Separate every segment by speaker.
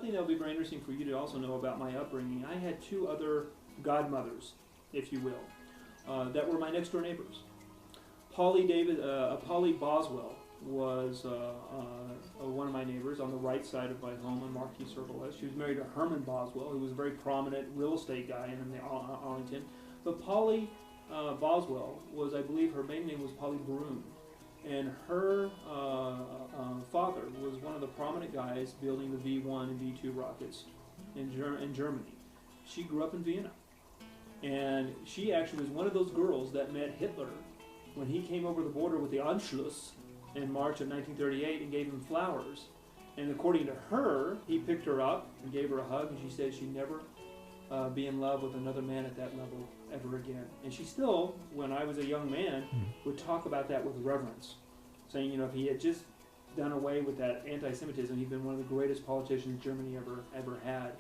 Speaker 1: something that will be very interesting for you to also know about my upbringing. I had two other godmothers, if you will, that were my next door neighbors. Polly Boswell was one of my neighbors on the right side of my home on Marquis Circle West. She was married to Herman Boswell, who was a very prominent real estate guy in Arlington. But Polly Boswell was, I believe her maiden name was Polly Broom. And her father was one of the prominent guys building the V-1 and V-2 rockets in Germany. She grew up in Vienna. And she actually was one of those girls that met Hitler when he came over the border with the Anschluss in March of 1938 and gave him flowers. And according to her, he picked her up and gave her a hug, and she said she'd never be in love with another man at that level ever again. And she still, when I was a young man, would talk about that with reverence, saying, you know, if he had just done away with that anti-Semitism, he'd been one of the greatest politicians Germany ever had.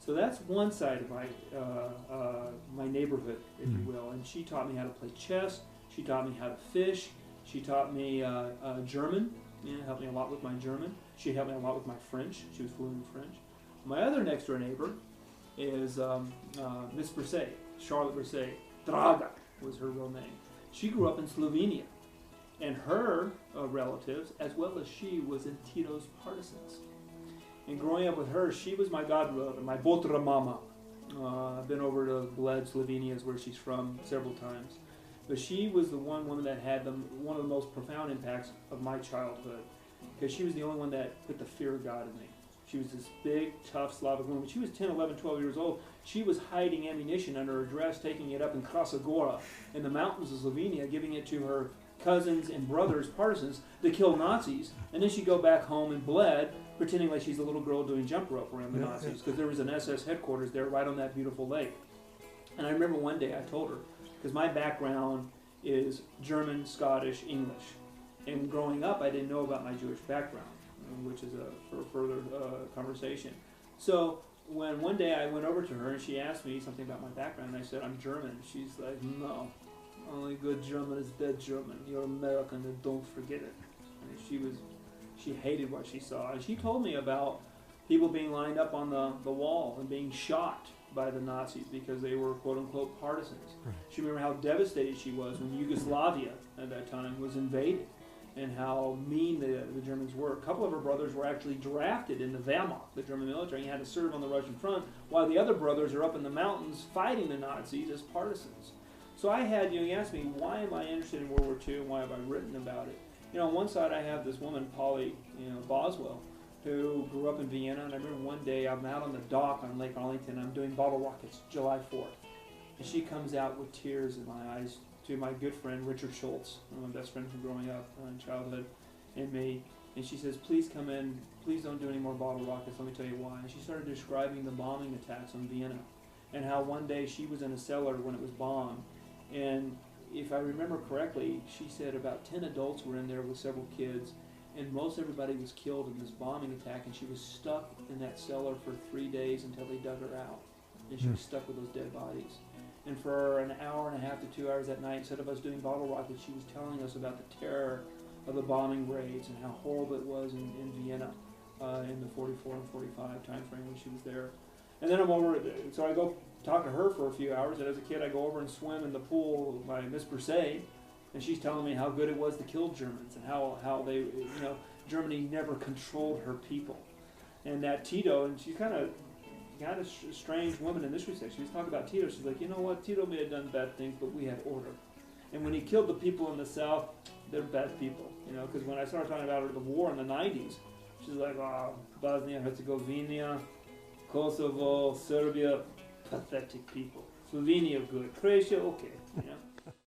Speaker 1: So that's one side of my neighborhood, if you will. And she taught me how to play chess. She taught me how to fish. She taught me German. Helped me a lot with my German. She helped me a lot with my French. She was fluent in French. My other next door neighbor is Miss Brisset, Charlotte Brisset. Draga was her real name. She grew up in Slovenia. And her relatives, as well as she, was in Tito's partisans. And growing up with her, she was my godmother, my botra mama. I've been over to Bled, Slovenia, is where she's from, several times. But she was the one woman that had one of the most profound impacts of my childhood, because she was the only one that put the fear of God in me. She was this big, tough Slavic woman. When she was 10, 11, 12 years old, she was hiding ammunition under her dress, taking it up in Krasa Gora in the mountains of Slovenia, giving it to her cousins and brothers, partisans, to kill Nazis. And then she'd go back home and Bled, pretending like she's a little girl doing jump rope around the Nazis, because there was an SS headquarters there right on that beautiful lake. And I remember one day I told her, because my background is German, Scottish, English. And growing up, I didn't know about my Jewish background, which is for a further conversation. So when one day I went over to her and she asked me something about my background, and I said, I'm German. She's like, no, only good German is dead German. You're American, and don't forget it. And she hated what she saw. And she told me about people being lined up on the wall and being shot by the Nazis because they were quote-unquote partisans. She remembered how devastated she was when Yugoslavia at that time was invaded and how mean the Germans were. A couple of her brothers were actually drafted in the Wehrmacht, the German military, and had to serve on the Russian front, while the other brothers are up in the mountains fighting the Nazis as partisans. So I had, you asked me, why am I interested in World War II and why have I written about it? On one side I have this woman, Polly Boswell, who grew up in Vienna, and I remember one day I'm out on the dock on Lake Arlington, I'm doing bottle rockets, July 4th, and she comes out with tears in my eyes to my good friend Richard Schultz, one of my best friends from growing up in childhood, and me, and she says, please come in, please don't do any more bottle rockets, let me tell you why. And she started describing the bombing attacks on Vienna, and how one day she was in a cellar when it was bombed, and if I remember correctly, she said about 10 adults were in there with several kids, and most everybody was killed in this bombing attack, and she was stuck in that cellar for 3 days until they dug her out. And she was stuck with those dead bodies. And for an hour and a half to 2 hours that night, instead of us doing bottle rockets, she was telling us about the terror of the bombing raids and how horrible it was in Vienna in the 44 and 45 time frame when she was there. And then I'm over, so I go talk to her for a few hours, and as a kid I go over and swim in the pool by Miss Brisset, and she's telling me how good it was to kill Germans and how they, Germany never controlled her people. And that Tito, and she's kind of a strange woman in this respect. She was talking about Tito. She's like, you know what, Tito may have done bad things, but we had order. And when he killed the people in the South, they're bad people, because when I started talking about the war in the 90s, she's like, oh, Bosnia, Herzegovina, Kosovo, Serbia, pathetic people. Slovenia, good. Croatia, okay,